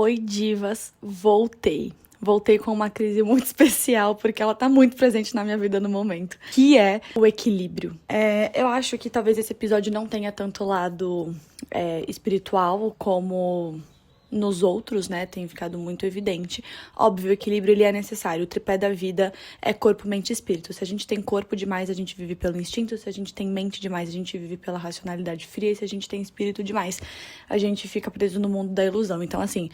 Oi, divas! Voltei com uma crise muito especial, porque ela tá muito presente na minha vida no momento, que é o equilíbrio. Eu acho que talvez esse episódio não tenha tanto lado espiritual como nos outros, né, tem ficado muito evidente. Óbvio, o equilíbrio ele é necessário. O tripé da vida é corpo, mente e espírito. Se a gente tem corpo demais, a gente vive pelo instinto. Se a gente tem mente demais, a gente vive pela racionalidade fria. E se a gente tem espírito demais, a gente fica preso no mundo da ilusão. Então, assim,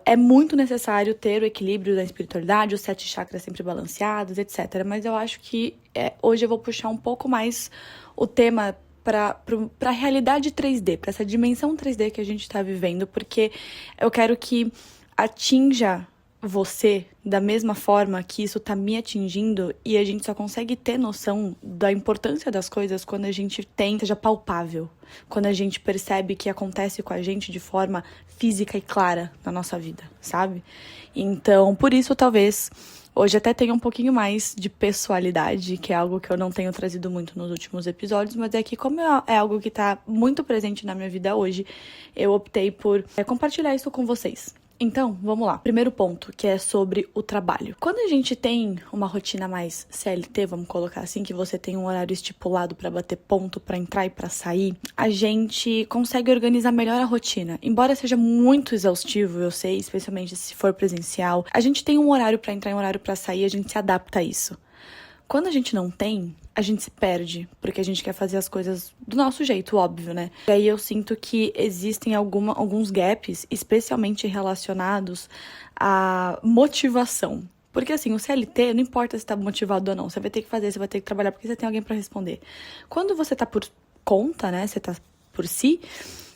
é muito necessário ter o equilíbrio da espiritualidade, os 7 chakras sempre balanceados, etc. Mas eu acho que hoje eu vou puxar um pouco mais o tema para a realidade 3D, para essa dimensão 3D que a gente está vivendo, porque eu quero que atinja você da mesma forma que isso tá me atingindo, e a gente só consegue ter noção da importância das coisas quando a gente seja palpável, quando a gente percebe que acontece com a gente de forma física e clara na nossa vida, sabe? Então, por isso, talvez hoje até tenha um pouquinho mais de pessoalidade, que é algo que eu não tenho trazido muito nos últimos episódios, mas é que como é algo que tá muito presente na minha vida hoje, eu optei por compartilhar isso com vocês. Então, vamos lá. Primeiro ponto, que é sobre o trabalho. Quando a gente tem uma rotina mais CLT, vamos colocar assim, que você tem um horário estipulado pra bater ponto, pra entrar e pra sair, a gente consegue organizar melhor a rotina. Embora seja muito exaustivo, eu sei, especialmente se for presencial, a gente tem um horário pra entrar e um horário pra sair, a gente se adapta a isso. Quando a gente não tem, a gente se perde, porque a gente quer fazer as coisas do nosso jeito, óbvio, né? E aí eu sinto que existem alguns gaps, especialmente relacionados à motivação. Porque assim, o CLT, não importa se tá motivado ou não, você vai ter que fazer, você vai ter que trabalhar porque você tem alguém pra responder. Quando você tá por conta, né, você tá por si,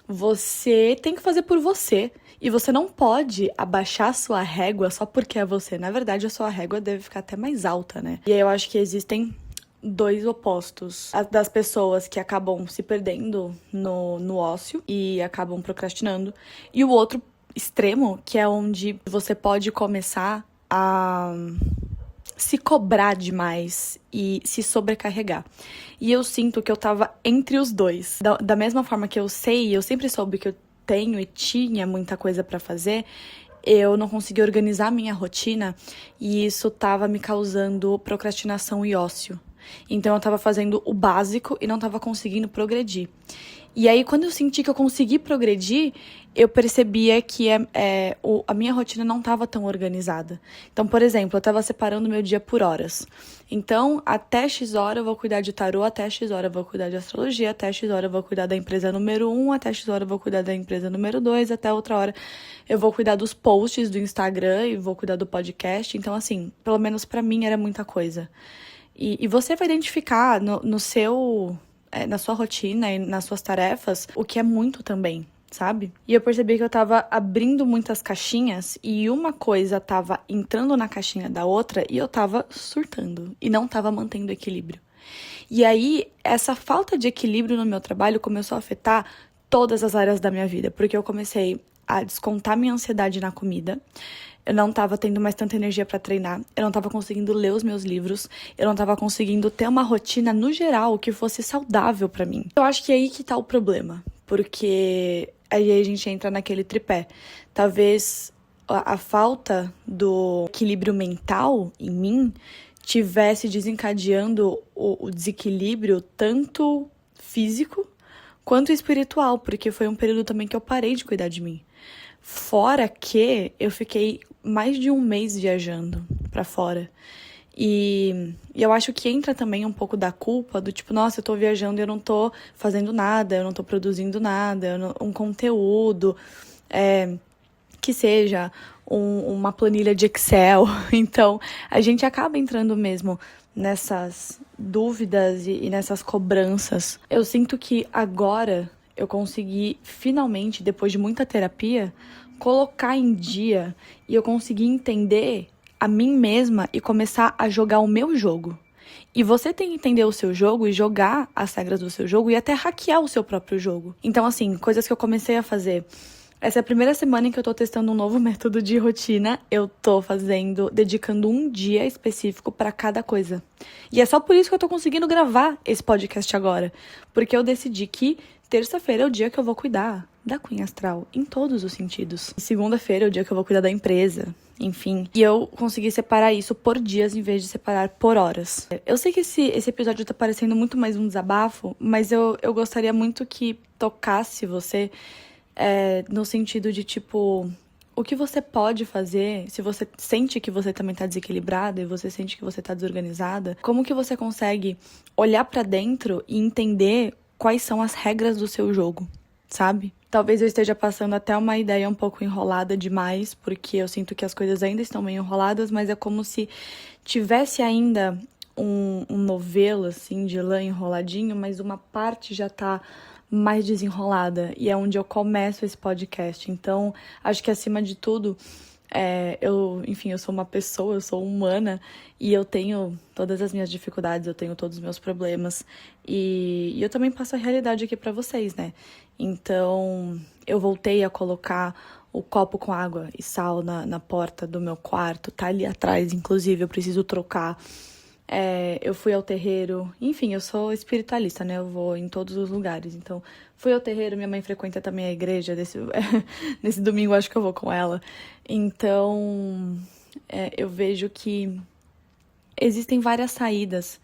você tem que fazer por você. E você não pode abaixar a sua régua só porque é você. Na verdade, a sua régua deve ficar até mais alta, né? E aí eu acho que existem dois opostos. As das pessoas que acabam se perdendo no ócio e acabam procrastinando. E o outro extremo, que é onde você pode começar a se cobrar demais e se sobrecarregar. E eu sinto que eu tava entre os dois. Da mesma forma que eu sempre soube que eu tenho e tinha muita coisa pra fazer, eu não conseguia organizar a minha rotina e isso tava me causando procrastinação e ócio. Então eu tava fazendo o básico e não tava conseguindo progredir. E aí, quando eu senti que eu consegui progredir, eu percebia que a minha rotina não estava tão organizada. Então, por exemplo, eu estava separando meu dia por horas. Então, até X hora eu vou cuidar de tarô, até X hora eu vou cuidar de astrologia, até X hora eu vou cuidar da empresa número 1, até X hora eu vou cuidar da empresa número 2, até outra hora eu vou cuidar dos posts do Instagram e vou cuidar do podcast. Então, assim, pelo menos pra mim era muita coisa. E você vai identificar no seu na sua rotina e nas suas tarefas, o que é muito também, sabe? E eu percebi que eu tava abrindo muitas caixinhas e uma coisa tava entrando na caixinha da outra e eu tava surtando e não tava mantendo equilíbrio. E aí, essa falta de equilíbrio no meu trabalho começou a afetar todas as áreas da minha vida, porque eu comecei a descontar minha ansiedade na comida. Eu não tava tendo mais tanta energia pra treinar, eu não tava conseguindo ler os meus livros, eu não tava conseguindo ter uma rotina no geral que fosse saudável pra mim. Eu acho que é aí que tá o problema, porque aí a gente entra naquele tripé. Talvez a falta do equilíbrio mental em mim tivesse desencadeando o desequilíbrio tanto físico quanto espiritual, porque foi um período também que eu parei de cuidar de mim. Fora que eu fiquei mais de um mês viajando pra fora. E eu acho que entra também um pouco da culpa do tipo, nossa, eu tô viajando e eu não tô fazendo nada, eu não tô produzindo nada, um conteúdo, que seja uma planilha de Excel. Então, a gente acaba entrando mesmo nessas dúvidas e nessas cobranças. Eu sinto que agora eu consegui, finalmente, depois de muita terapia, colocar em dia e eu consegui entender a mim mesma e começar a jogar o meu jogo. E você tem que entender o seu jogo e jogar as regras do seu jogo e até hackear o seu próprio jogo. Então, assim, coisas que eu comecei a fazer. Essa é a primeira semana em que eu tô testando um novo método de rotina. Eu tô dedicando um dia específico pra cada coisa. E é só por isso que eu tô conseguindo gravar esse podcast agora. Porque eu decidi que terça-feira é o dia que eu vou cuidar da Cunha Astral, em todos os sentidos. Segunda-feira é o dia que eu vou cuidar da empresa, enfim. E eu consegui separar isso por dias em vez de separar por horas. Eu sei que esse episódio tá parecendo muito mais um desabafo, mas eu gostaria muito que tocasse você no sentido de, tipo, o que você pode fazer se você sente que você também tá desequilibrada e você sente que você tá desorganizada. Como que você consegue olhar pra dentro e entender quais são as regras do seu jogo, sabe? Talvez eu esteja passando até uma ideia um pouco enrolada demais, porque eu sinto que as coisas ainda estão meio enroladas, mas é como se tivesse ainda um novelo, assim, de lã enroladinho, mas uma parte já tá mais desenrolada, e é onde eu começo esse podcast. Então, acho que acima de tudo, eu sou uma pessoa, eu sou humana, e eu tenho todas as minhas dificuldades, eu tenho todos os meus problemas, e eu também passo a realidade aqui pra vocês, né? Então, eu voltei a colocar o copo com água e sal na porta do meu quarto, tá ali atrás, inclusive, eu preciso trocar. Eu fui ao terreiro, enfim, eu sou espiritualista, né? Eu vou em todos os lugares. Então, fui ao terreiro, minha mãe frequenta também a igreja. Nesse domingo, acho que eu vou com ela. Então, eu vejo que existem várias saídas,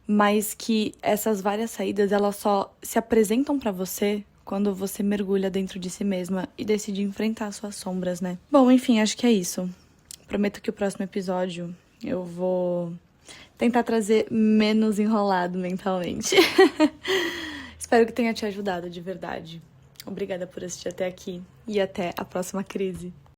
mas que essas várias saídas, elas só se apresentam pra você quando você mergulha dentro de si mesma e decide enfrentar suas sombras, né? Bom, enfim, acho que é isso. Prometo que o próximo episódio eu vou tentar trazer menos enrolado mentalmente. Espero que tenha te ajudado de verdade. Obrigada por assistir até aqui e até a próxima crise.